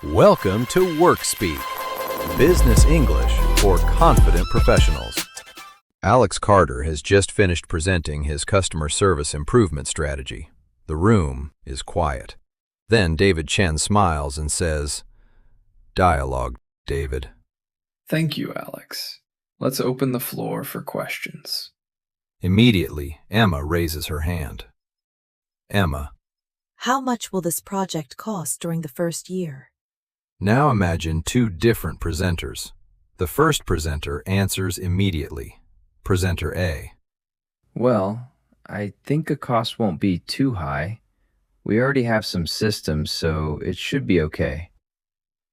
Welcome to WorkSpeak, Business English for confident professionals. Alex Carter has just finished presenting his customer service improvement strategy. The room is quiet. Then David Chen smiles and says, "Dialogue, David." Thank you, Alex. Let's open the floor for questions. Immediately, Emma raises her hand. Emma, How much will this project cost during the first year? now imagine two different presenters. The first presenter answers immediately. Presenter A. Well, I think the cost won't be too high. We already have some systems, so it should be okay.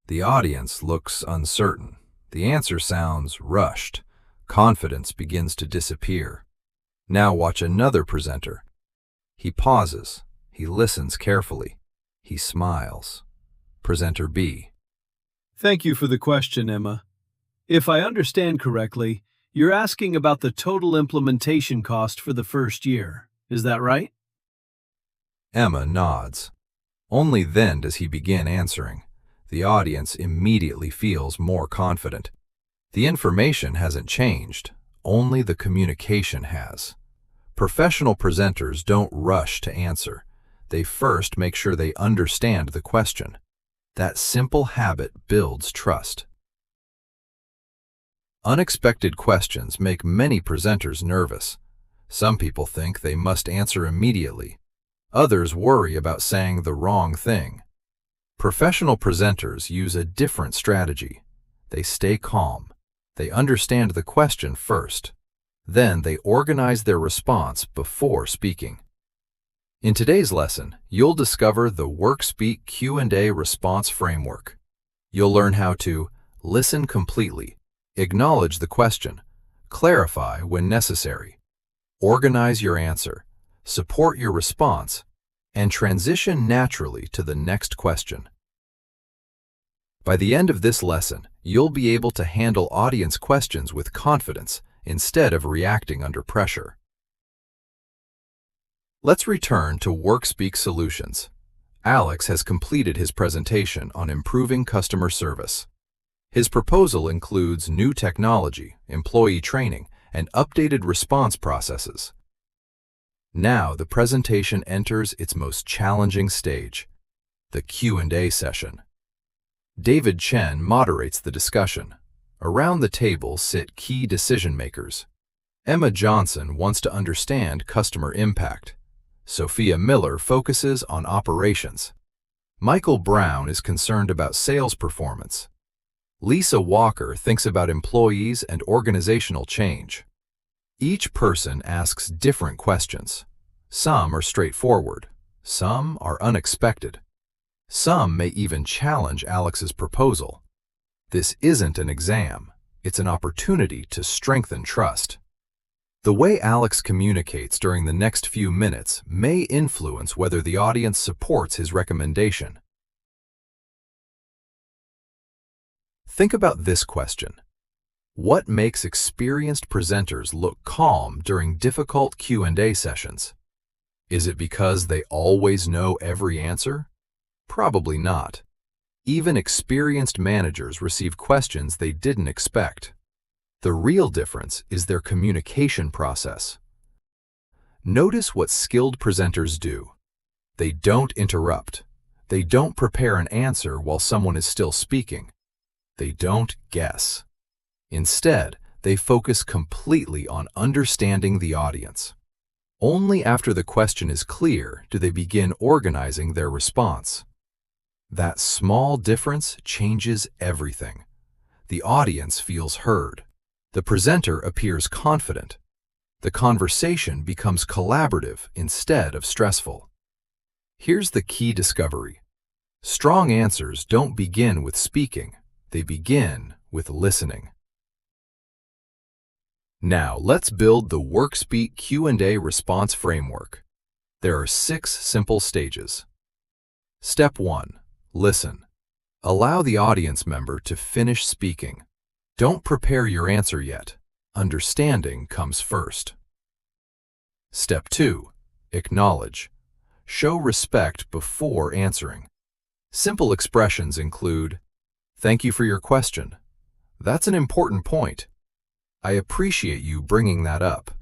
The audience looks uncertain. The answer sounds rushed. Confidence begins to disappear. Now watch another presenter. He pauses. He listens carefully. He smiles. Presenter B. Thank you for the question, Emma. If I understand correctly, you're asking about the total implementation cost for the first year. Is that right? Emma nods. Only then does he begin answering. The audience immediately feels more confident. The information hasn't changed, only the communication has. Professional presenters don't rush to answer. They first make sure they understand the question. That simple habit builds trust. Unexpected questions make many presenters nervous. Some people think they must answer immediately. Others worry about saying the wrong thing. Professional presenters use a different strategy. They stay calm. They understand the question first. Then they organize their response before speaking. In today's lesson, you'll discover the WorkSpeak Q&A Response Framework. You'll learn how to listen completely, acknowledge the question, clarify when necessary, organize your answer, support your response, and transition naturally to the next question. By the end of this lesson, you'll be able to handle audience questions with confidence instead of reacting under pressure. Let's return to WorkSpeak Solutions. Alex has completed his presentation on improving customer service. His proposal includes new technology, employee training, and updated response processes. Now the presentation enters its most challenging stage, the Q&A session. David Chen moderates the discussion. Around the table sit key decision makers. Emma Johnson wants to understand customer impact. Sophia Miller focuses on operations. Michael Brown is concerned about sales performance. Lisa Walker thinks about employees and organizational change. Each person asks different questions. Some are straightforward. Some are unexpected. Some may even challenge Alex's proposal. This isn't an exam. It's an opportunity to strengthen trust. The way Alex communicates during the next few minutes may influence whether the audience supports his recommendation. Think about this question. What makes experienced presenters look calm during difficult Q&A sessions? Is it because they always know every answer? Probably not. Even experienced managers receive questions they didn't expect. The real difference is their communication process. Notice what skilled presenters do. They don't interrupt. They don't prepare an answer while someone is still speaking. They don't guess. Instead, they focus completely on understanding the audience. Only after the question is clear do they begin organizing their response. That small difference changes everything. The audience feels heard. The presenter appears confident. The conversation becomes collaborative instead of stressful. Here's the key discovery. Strong answers don't begin with speaking. They begin with listening. Now let's build the WorkSpeak Q&A Response Framework. There are 6 simple stages. Step 1. Listen. Allow the audience member to finish speaking. Don't prepare your answer yet. Understanding comes first. Step 2. Acknowledge. Show respect before answering. Simple expressions include, "Thank you for your question. That's an important point. I appreciate you bringing that up."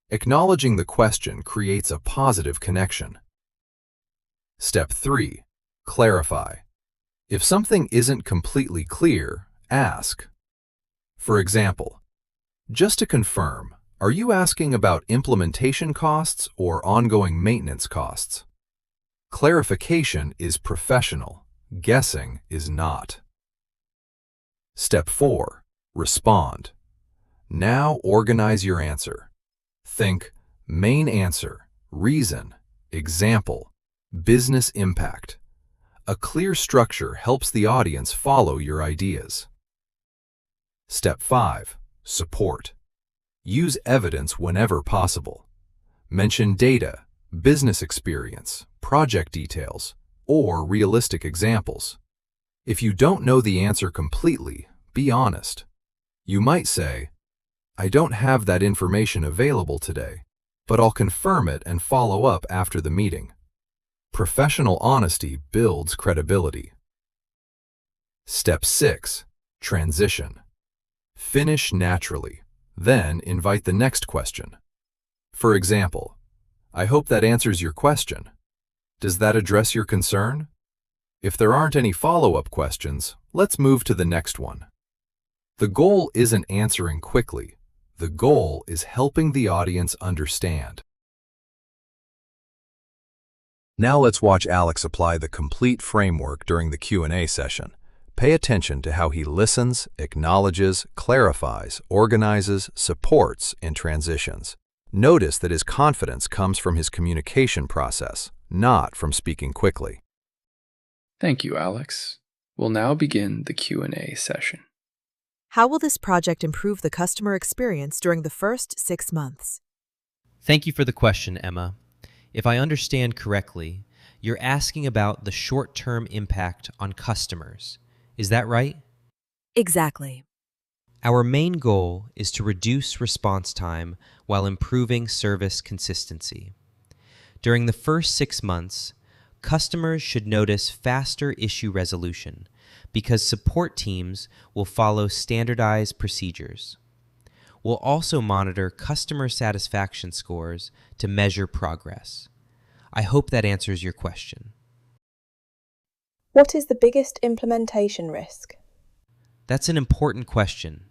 Acknowledging the question creates a positive connection. Step 3. Clarify. If something isn't completely clear, ask. For example, just to confirm, are you asking about implementation costs or ongoing maintenance costs? Clarification is professional. Guessing is not. Step 4. Respond. Now organize your answer. Think main answer, reason, example, business impact. A clear structure helps the audience follow your ideas. Step 5. Support. Use evidence whenever possible. Mention data, business experience, project details, or realistic examples. If you don't know the answer completely, be honest. You might say, "I don't have that information available today, but I'll confirm it and follow up after the meeting." Professional honesty builds credibility. Step 6. Transition. Finish naturally, then invite the next question. For example, "I hope that answers your question. Does that address your concern?" If there aren't any follow-up questions, let's move to the next one. The goal isn't answering quickly. The goal is helping the audience understand. Now let's watch Alex apply the complete framework during the Q&A session. Pay attention to how he listens, acknowledges, clarifies, organizes, supports, and transitions. Notice that his confidence comes from his communication process, not from speaking quickly. Thank you, Alex. We'll now begin the Q&A session. How will this project improve the customer experience during the first 6 months? Thank you for the question, Emma. If I understand correctly, you're asking about the short-term impact on customers. Is that right? Exactly. Our main goal is to reduce response time while improving service consistency. During the first 6 months, customers should notice faster issue resolution because support teams will follow standardized procedures. We'll also monitor customer satisfaction scores to measure progress. I hope that answers your question. What is the biggest implementation risk? That's an important question.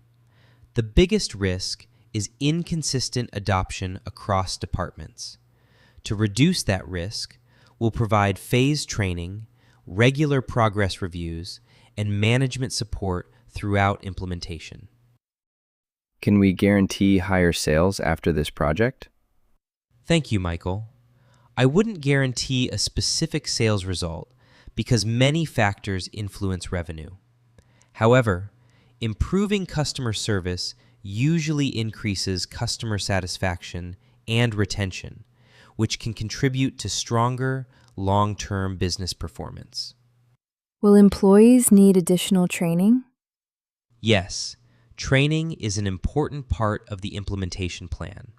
The biggest risk is inconsistent adoption across departments. To reduce that risk, we'll provide phased training, regular progress reviews, and management support throughout implementation. Can we guarantee higher sales after this project? Thank you, Michael. I wouldn't guarantee a specific sales result because many factors influence revenue. However, improving customer service usually increases customer satisfaction and retention, which can contribute to stronger, long-term business performance. Will employees need additional training? Yes, training is an important part of the implementation plan.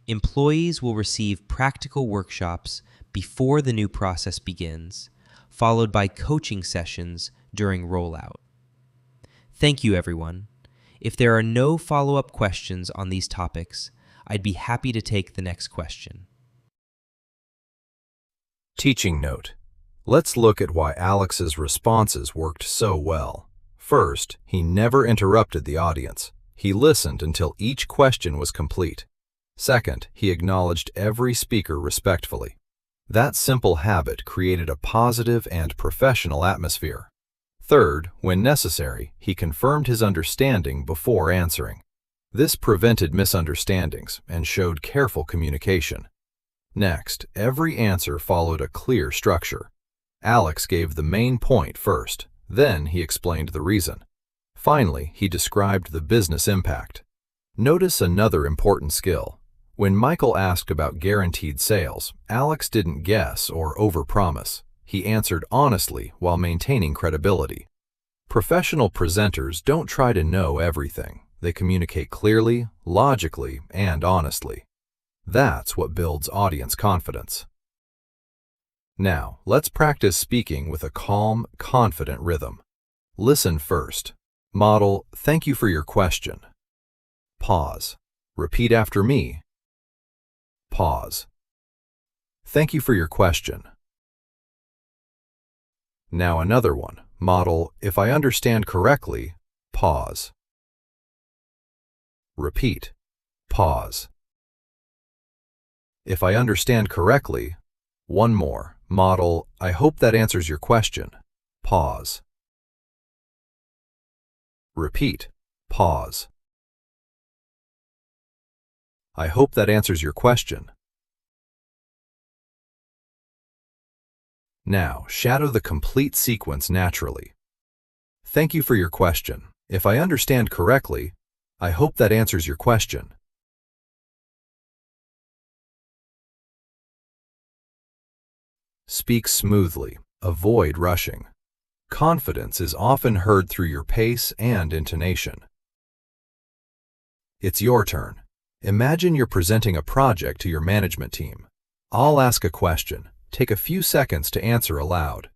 Employees will receive practical workshops before the new process begins, followed by coaching sessions during rollout. Thank you, everyone. If there are no follow-up questions on these topics, I'd be happy to take the next question. Teaching note. Let's look at why Alex's responses worked so well. First, he never interrupted the audience. He listened until each question was complete. Second, he acknowledged every speaker respectfully. That simple habit created a positive and professional atmosphere. Third, when necessary, he confirmed his understanding before answering. This prevented misunderstandings and showed careful communication. Next, every answer followed a clear structure. Alex gave the main point first. Then he explained the reason. Finally, he described the business impact. Notice another important skill. When Michael asked about guaranteed sales, Alex didn't guess or overpromise. He answered honestly while maintaining credibility. Professional presenters don't try to know everything. They communicate clearly, logically, and honestly. That's what builds audience confidence. Now, let's practice speaking with a calm, confident rhythm. Listen first. Model, thank you for your question. Pause. Repeat after me. Pause. Thank you for your question. Now another one. Model, if I understand correctly. Pause. Repeat. Pause. If I understand correctly. One more. Model, I hope that answers your question. Pause. Repeat. Pause. I hope that answers your question. Now, shadow the complete sequence naturally. Thank you for your question. If I understand correctly, I hope that answers your question. Speak smoothly. Avoid rushing. Confidence is often heard through your pace and intonation. It's your turn. Imagine you're presenting a project to your management team. I'll ask a question. Take a few seconds to answer aloud.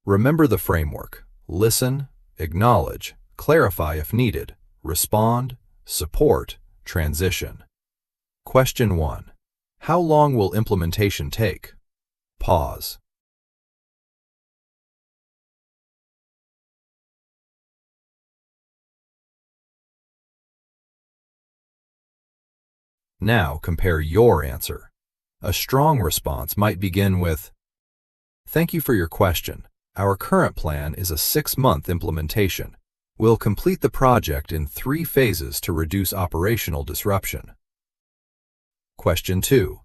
Remember the framework. Listen, acknowledge, clarify if needed, respond, support, transition. Question 1. How long will implementation take? Pause. Now compare your answer. A strong response might begin with, thank you for your question. Our current plan is a 6-month implementation. We'll complete the project in 3 phases to reduce operational disruption. Question 2.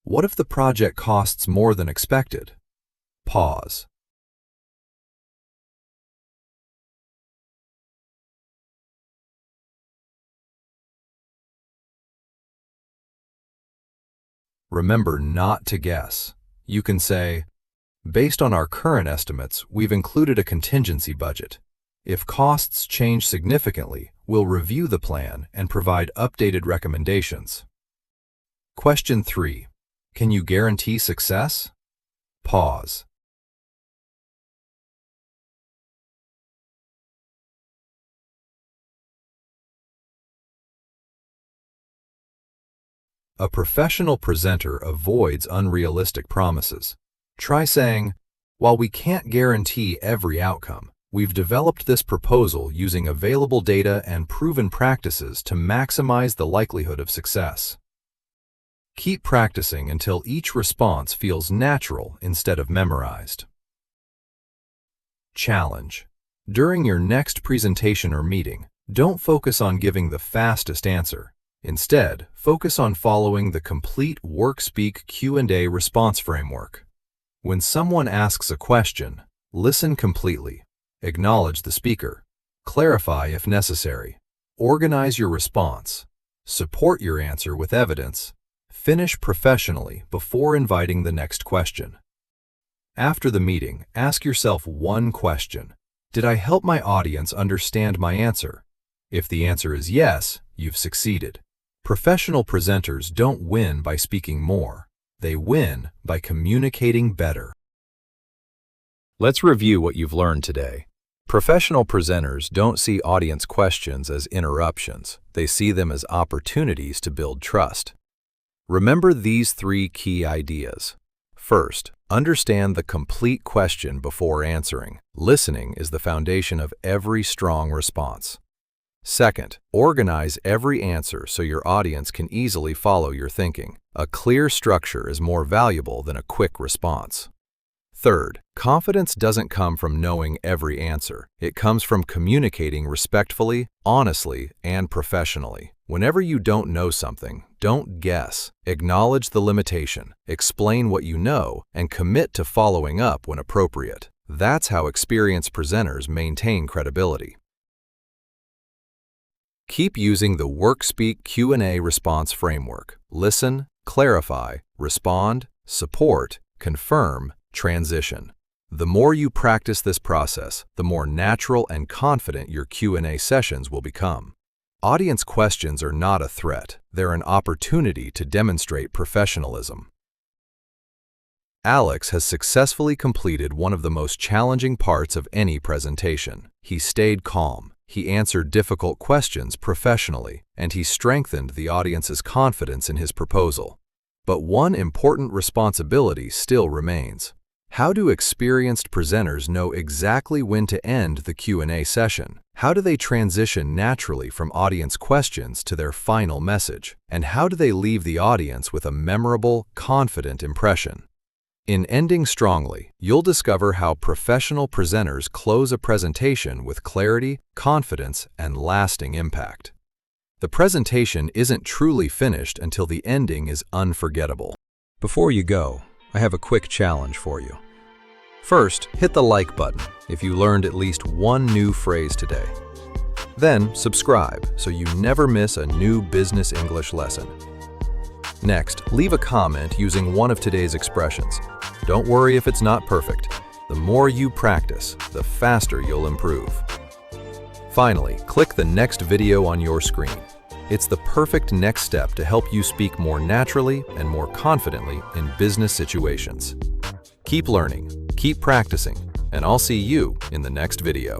What if the project costs more than expected? Pause. Remember not to guess. You can say, based on our current estimates, we've included a contingency budget. If costs change significantly, we'll review the plan and provide updated recommendations. Question 3. Can you guarantee success? Pause. A professional presenter avoids unrealistic promises. Try saying, while we can't guarantee every outcome, we've developed this proposal using available data and proven practices to maximize the likelihood of success. Keep practicing until each response feels natural instead of memorized. Challenge. During your next presentation or meeting, don't focus on giving the fastest answer. Instead, focus on following the complete WorkSpeak Q&A Response Framework. When someone asks a question, listen completely, acknowledge the speaker, clarify if necessary, organize your response, support your answer with evidence, finish professionally before inviting the next question. After the meeting, ask yourself one question. Did I help my audience understand my answer? If the answer is yes, you've succeeded. Professional presenters don't win by speaking more. They win by communicating better. Let's review what you've learned today. Professional presenters don't see audience questions as interruptions. They see them as opportunities to build trust. Remember these 3 key ideas. First, understand the complete question before answering. Listening is the foundation of every strong response. Second, organize every answer so your audience can easily follow your thinking. A clear structure is more valuable than a quick response. Third, confidence doesn't come from knowing every answer. It comes from communicating respectfully, honestly, and professionally. Whenever you don't know something, don't guess. Acknowledge the limitation, explain what you know, and commit to following up when appropriate. That's how experienced presenters maintain credibility. Keep using the WorkSpeak Q&A Response Framework. Listen, clarify, respond, support, confirm, transition. The more you practice this process, the more natural and confident your Q&A sessions will become. Audience questions are not a threat. They're an opportunity to demonstrate professionalism. Alex has successfully completed one of the most challenging parts of any presentation. He stayed calm, he answered difficult questions professionally, and he strengthened the audience's confidence in his proposal. But one important responsibility still remains. How do experienced presenters know exactly when to end the Q&A session? How do they transition naturally from audience questions to their final message? And how do they leave the audience with a memorable, confident impression? In Ending Strongly, you'll discover how professional presenters close a presentation with clarity, confidence, and lasting impact. The presentation isn't truly finished until the ending is unforgettable. Before you go, I have a quick challenge for you. First, hit the like button if you learned at least one new phrase today. Then, subscribe so you never miss a new business English lesson. Next, leave a comment using one of today's expressions. Don't worry if it's not perfect. The more you practice, the faster you'll improve. Finally, click the next video on your screen. It's the perfect next step to help you speak more naturally and more confidently in business situations. Keep learning, keep practicing, and I'll see you in the next video.